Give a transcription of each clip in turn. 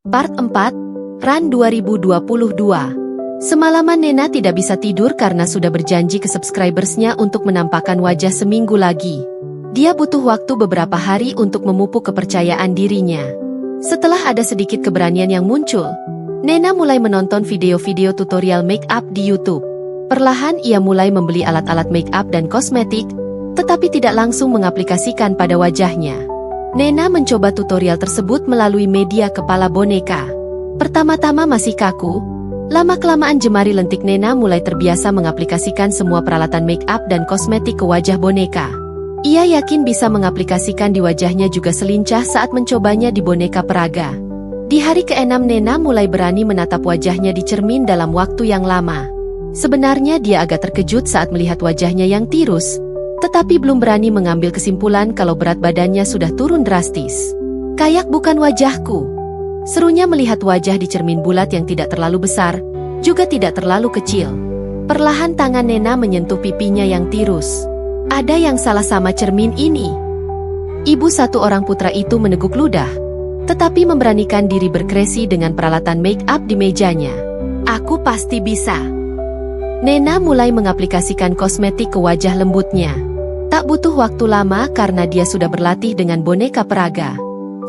Part 4, Run 2022. Semalaman Nena tidak bisa tidur karena sudah berjanji ke subscribersnya untuk menampakkan wajah seminggu lagi. Dia butuh waktu beberapa hari untuk memupuk kepercayaan dirinya. Setelah ada sedikit keberanian yang muncul, Nena mulai menonton video-video tutorial make up di YouTube. Perlahan ia mulai membeli alat-alat make up dan kosmetik, tetapi tidak langsung mengaplikasikan pada wajahnya. Nena mencoba tutorial tersebut melalui media kepala boneka. Pertama-tama masih kaku, lama-kelamaan jemari lentik Nena mulai terbiasa mengaplikasikan semua peralatan make up dan kosmetik ke wajah boneka. Ia yakin bisa mengaplikasikan di wajahnya juga selincah saat mencobanya di boneka peraga. Di hari ke-6 Nena mulai berani menatap wajahnya di cermin dalam waktu yang lama. Sebenarnya dia agak terkejut saat melihat wajahnya yang tirus, tetapi belum berani mengambil kesimpulan kalau berat badannya sudah turun drastis. "Kayak bukan wajahku," serunya melihat wajah di cermin bulat yang tidak terlalu besar, juga tidak terlalu kecil. Perlahan tangan Nena menyentuh pipinya yang tirus. Ada yang salah sama cermin ini. Ibu satu orang putra itu meneguk ludah, tetapi memberanikan diri berkreasi dengan peralatan make up di mejanya. "Aku pasti bisa." Nena mulai mengaplikasikan kosmetik ke wajah lembutnya. Tak butuh waktu lama karena dia sudah berlatih dengan boneka peraga.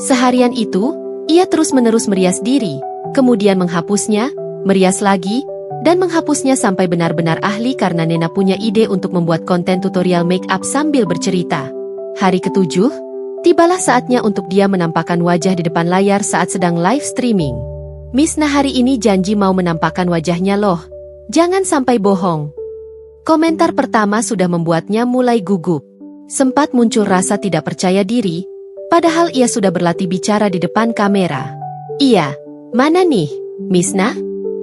Seharian itu, ia terus-menerus merias diri, kemudian menghapusnya, merias lagi, dan menghapusnya sampai benar-benar ahli karena Nena punya ide untuk membuat konten tutorial make up sambil bercerita. Hari ke-7, tibalah saatnya untuk dia menampakkan wajah di depan layar saat sedang live streaming. "Misna hari ini janji mau menampakkan wajahnya loh. Jangan sampai bohong." Komentar pertama sudah membuatnya mulai gugup. Sempat muncul rasa tidak percaya diri, padahal ia sudah berlatih bicara di depan kamera. "Iya, mana nih, Misna?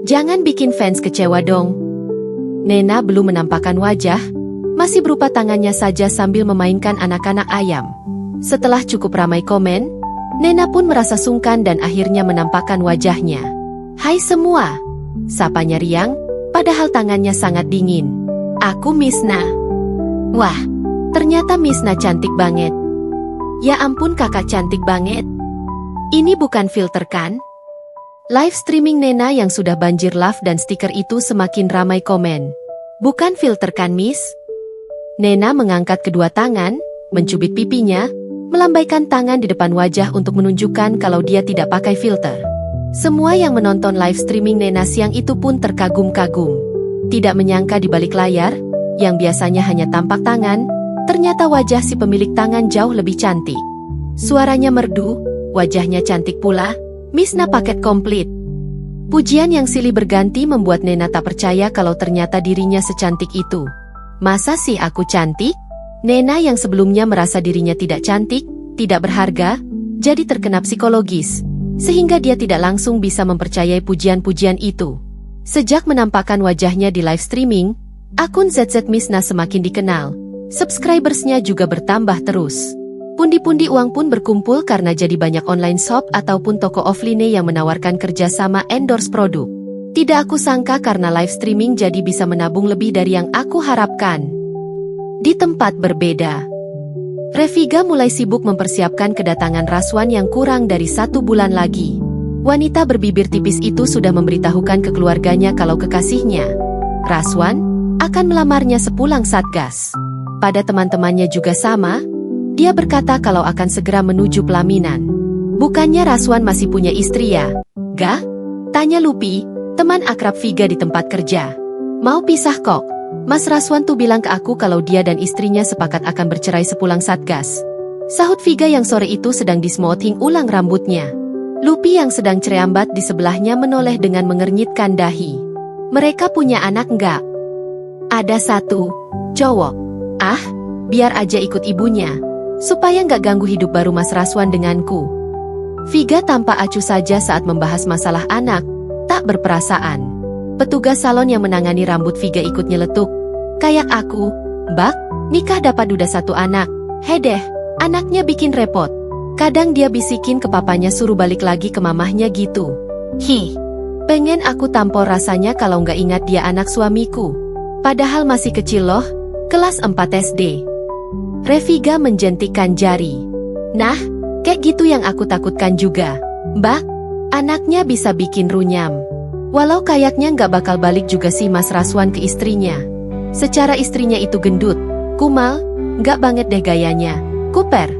Jangan bikin fans kecewa dong." Nena belum menampakkan wajah, masih berupa tangannya saja sambil memainkan anak-anak ayam. Setelah cukup ramai komen, Nena pun merasa sungkan dan akhirnya menampakkan wajahnya. "Hai semua," sapanya riang, padahal tangannya sangat dingin. "Aku Misna." Wah, ternyata Misna cantik banget. Ya ampun, kakak cantik banget. Ini bukan filter kan? Live streaming Nena yang sudah banjir love dan stiker itu semakin ramai komen. "Bukan filter kan, Miss?" Nena mengangkat kedua tangan, mencubit pipinya, melambaikan tangan di depan wajah untuk menunjukkan kalau dia tidak pakai filter. Semua yang menonton live streaming Nena siang itu pun terkagum-kagum. Tidak menyangka di balik layar, yang biasanya hanya tampak tangan, ternyata wajah si pemilik tangan jauh lebih cantik. Suaranya merdu, wajahnya cantik pula, Misna paket komplit. Pujian yang silih berganti membuat Nena tak percaya kalau ternyata dirinya secantik itu. "Masa sih aku cantik?" Nena yang sebelumnya merasa dirinya tidak cantik, tidak berharga, jadi terkena psikologis, sehingga dia tidak langsung bisa mempercayai pujian-pujian itu. Sejak menampakkan wajahnya di live streaming, akun ZZ Misna semakin dikenal. Subscribersnya juga bertambah terus. Pundi-pundi uang pun berkumpul karena jadi banyak online shop ataupun toko offline yang menawarkan kerjasama endorse produk. Tidak aku sangka karena live streaming jadi bisa menabung lebih dari yang aku harapkan. Di tempat berbeda, Reviga mulai sibuk mempersiapkan kedatangan Raswan yang kurang dari 1 bulan lagi. Wanita berbibir tipis itu sudah memberitahukan ke keluarganya kalau kekasihnya, Raswan, akan melamarnya sepulang Satgas. Pada teman-temannya juga sama, dia berkata kalau akan segera menuju pelaminan. "Bukannya Raswan masih punya istri ya, Ga?" tanya Lupi, teman akrab Viga di tempat kerja. "Mau pisah kok. Mas Raswan tuh bilang ke aku kalau dia dan istrinya sepakat akan bercerai sepulang Satgas," sahut Viga yang sore itu sedang dismoothing ulang rambutnya. Lupi yang sedang cerambat di sebelahnya menoleh dengan mengernyitkan dahi. "Mereka punya anak enggak?" "Ada 1, cowok." "Ah, biar aja ikut ibunya, supaya nggak ganggu hidup baru Mas Raswan denganku." Viga tampak acuh saja saat membahas masalah anak, tak berperasaan. Petugas salon yang menangani rambut Viga ikut nyeletuk. "Kayak aku, Mbak, nikah dapat udah 1 anak. Hedeh, anaknya bikin repot. Kadang dia bisikin ke papanya suruh balik lagi ke mamahnya gitu. Hi, pengen aku tampol rasanya kalau nggak ingat dia anak suamiku. Padahal masih kecil loh, kelas 4 SD. Reviga menjentikkan jari. Nah, kayak gitu yang aku takutkan juga. Mbak, Anaknya bisa bikin runyam. Walau kayaknya nggak bakal balik juga sih Mas Raswan ke istrinya. Secara istrinya itu gendut, kumal, nggak banget deh gayanya. Kuper,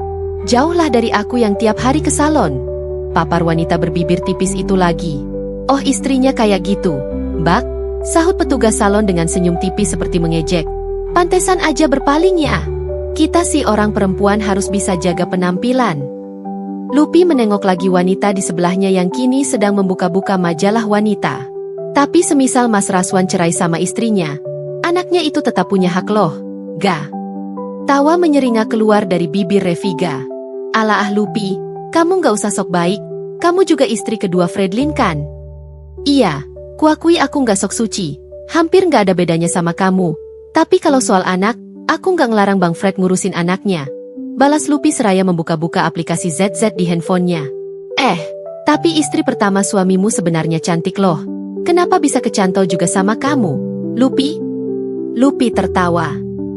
jauhlah dari aku yang tiap hari ke salon. Papar wanita berbibir tipis itu lagi. Oh istrinya kayak gitu, Mbak, sahut petugas salon dengan senyum tipis seperti mengejek. Pantesan aja berpaling ya. Kita sih orang perempuan harus bisa jaga penampilan. Lupi menengok lagi wanita di sebelahnya yang kini sedang membuka-buka majalah wanita. Tapi semisal Mas Raswan cerai sama istrinya, anaknya itu tetap punya hak loh, ga? Tawa menyeringa keluar dari bibir Reviga. Alah Lupi, kamu gak usah sok baik, kamu juga istri kedua Fredlin kan? Iya, kuakui aku gak sok suci, hampir gak ada bedanya sama kamu. Tapi kalau soal anak, aku gak ngelarang Bang Fred ngurusin anaknya. Balas Lupi seraya membuka-buka aplikasi ZZ di handphonenya. Tapi istri pertama suamimu sebenarnya cantik loh. Kenapa bisa kecantol juga sama kamu, Lupi? Lupi tertawa.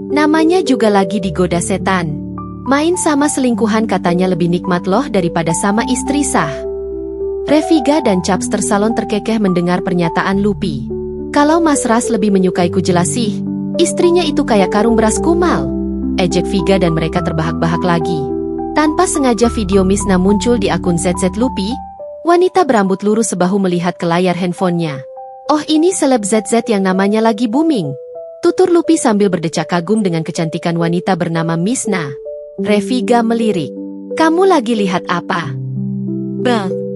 Namanya juga lagi digoda setan. Main sama selingkuhan katanya lebih nikmat loh daripada sama istri sah. Reviga dan Chapster Salon terkekeh mendengar pernyataan Lupi. Kalau Mas Ras lebih menyukaiku jelas sih, istrinya itu kayak karung beras kumal. Ejek Viga dan mereka terbahak-bahak lagi. Tanpa sengaja video Misna muncul di akun ZZ Lupi. Wanita berambut lurus sebahu melihat ke layar handphonenya. Oh ini seleb ZZ yang namanya lagi booming. Tutur Lupi sambil berdecak kagum dengan kecantikan wanita bernama Misna. Reviga melirik. Kamu lagi lihat apa? Bang.